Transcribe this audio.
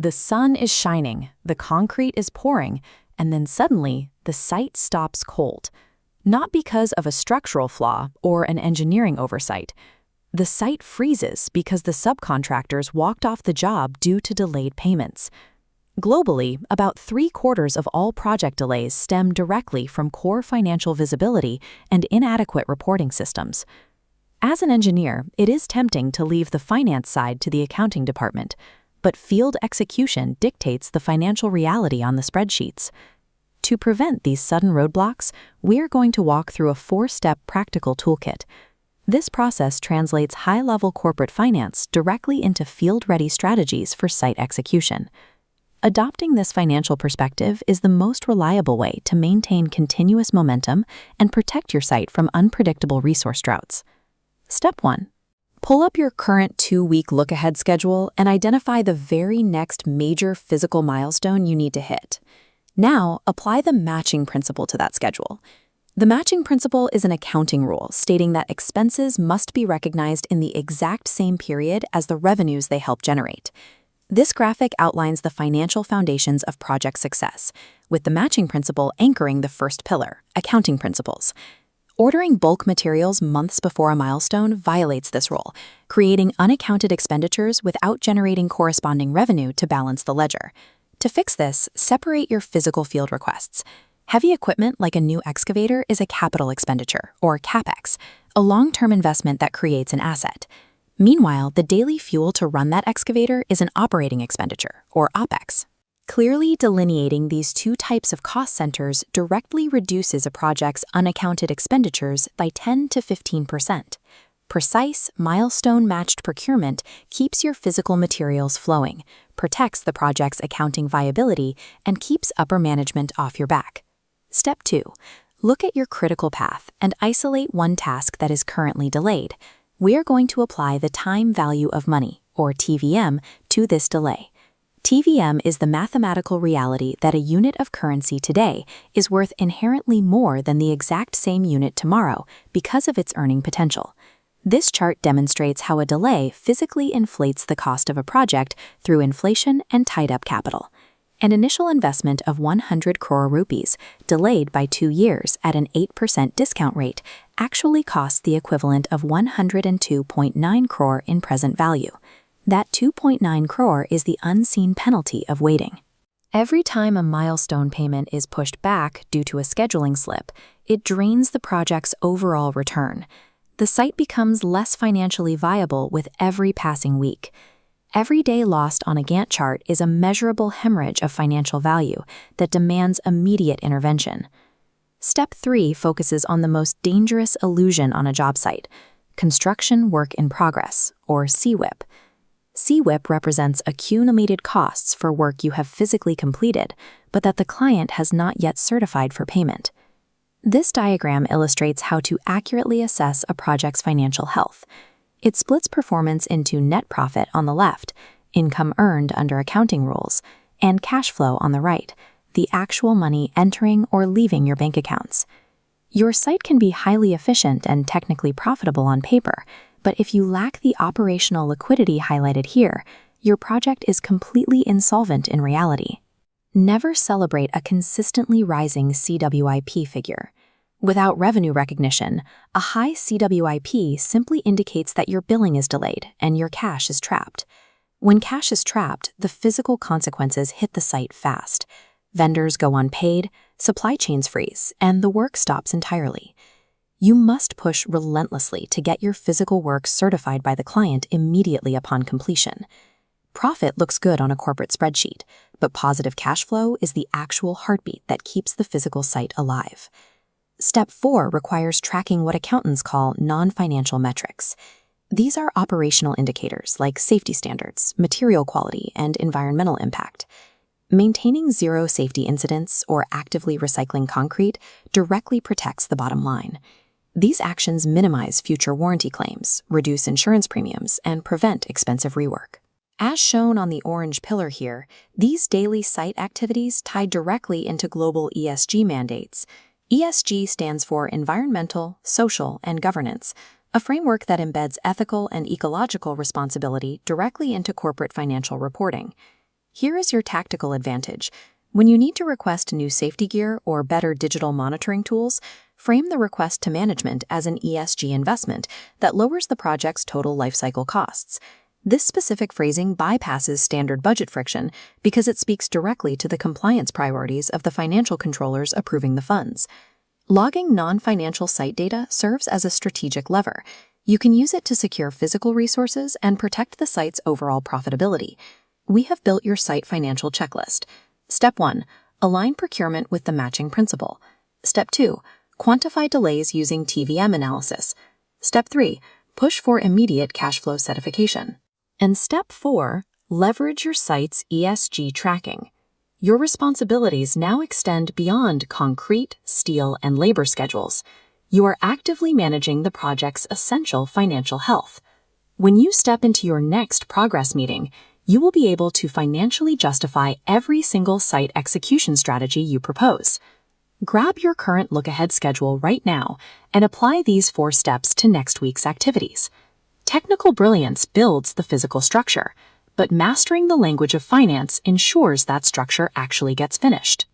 The sun is shining, the concrete is pouring, and then suddenly, the site stops cold. Not because of a structural flaw or an engineering oversight. The site freezes because the subcontractors walked off the job due to delayed payments. Globally, about 3/4 of all project delays stem directly from poor financial visibility and inadequate reporting systems. As an engineer, it is tempting to leave the finance side to the accounting department, but field execution dictates the financial reality on the spreadsheets. To prevent these sudden roadblocks, we're going to walk through a 4-step practical toolkit. This process translates high-level corporate finance directly into field-ready strategies for site execution. Adopting this financial perspective is the most reliable way to maintain continuous momentum and protect your site from unpredictable resource droughts. Step 1. Pull up your current 2-week look-ahead schedule and identify the very next major physical milestone you need to hit. Now, apply the matching principle to that schedule. The matching principle is an accounting rule stating that expenses must be recognized in the exact same period as the revenues they help generate. This graphic outlines the financial foundations of project success, with the matching principle anchoring the first pillar, accounting principles. Ordering bulk materials months before a milestone violates this rule, creating unaccounted expenditures without generating corresponding revenue to balance the ledger. To fix this, separate your physical field requests. Heavy equipment like a new excavator is a capital expenditure, or CapEx, a long-term investment that creates an asset. Meanwhile, the daily fuel to run that excavator is an operating expenditure, or OpEx. Clearly delineating these two types of cost centers directly reduces a project's unaccounted expenditures by 10 to 15%. Precise, milestone-matched procurement keeps your physical materials flowing, protects the project's accounting viability, and keeps upper management off your back. Step 2. Look at your critical path and isolate one task that is currently delayed. We're going to apply the time value of money, or TVM, to this delay. TVM is the mathematical reality that a unit of currency today is worth inherently more than the exact same unit tomorrow because of its earning potential. This chart demonstrates how a delay physically inflates the cost of a project through inflation and tied-up capital. An initial investment of 100 crore rupees, delayed by 2 years at an 8% discount rate, actually costs the equivalent of 102.9 crore in present value. That 2.9 crore is the unseen penalty of waiting. Every time a milestone payment is pushed back due to a scheduling slip, it drains the project's overall return. The site becomes less financially viable with every passing week. Every day lost on a Gantt chart is a measurable hemorrhage of financial value that demands immediate intervention. Step 3 focuses on the most dangerous illusion on a job site, construction work in progress, or CWIP. CWIP represents accumulated costs for work you have physically completed, but that the client has not yet certified for payment. This diagram illustrates how to accurately assess a project's financial health. It splits performance into net profit on the left, income earned under accounting rules, and cash flow on the right, the actual money entering or leaving your bank accounts. Your site can be highly efficient and technically profitable on paper, but if you lack the operational liquidity highlighted here, your project is completely insolvent in reality. Never celebrate a consistently rising CWIP figure. Without revenue recognition, a high CWIP simply indicates that your billing is delayed and your cash is trapped. When cash is trapped, the physical consequences hit the site fast. Vendors go unpaid, supply chains freeze, and the work stops entirely. You must push relentlessly to get your physical work certified by the client immediately upon completion. Profit looks good on a corporate spreadsheet, but positive cash flow is the actual heartbeat that keeps the physical site alive. Step 4 requires tracking what accountants call non-financial metrics. These are operational indicators like safety standards, material quality, and environmental impact. Maintaining zero safety incidents or actively recycling concrete directly protects the bottom line. These actions minimize future warranty claims, reduce insurance premiums, and prevent expensive rework. As shown on the orange pillar here, these daily site activities tie directly into global ESG mandates. ESG stands for Environmental, Social, and Governance, a framework that embeds ethical and ecological responsibility directly into corporate financial reporting. Here is your tactical advantage. When you need to request new safety gear or better digital monitoring tools, frame the request to management as an ESG investment that lowers the project's total lifecycle costs. This specific phrasing bypasses standard budget friction because it speaks directly to the compliance priorities of the financial controllers approving the funds. Logging non-financial site data serves as a strategic lever. You can use it to secure physical resources and protect the site's overall profitability. We have built your site financial checklist. Step 1. Align procurement with the matching principle. Step 2. Quantify delays using TVM analysis. Step 3. Push for immediate cash flow certification. And Step 4. Leverage your site's ESG tracking. Your responsibilities now extend beyond concrete, steel, and labor schedules. You are actively managing the project's essential financial health. When you step into your next progress meeting, you will be able to financially justify every single site execution strategy you propose. Grab your current look-ahead schedule right now and apply these 4 steps to next week's activities. Technical brilliance builds the physical structure, but mastering the language of finance ensures that structure actually gets finished.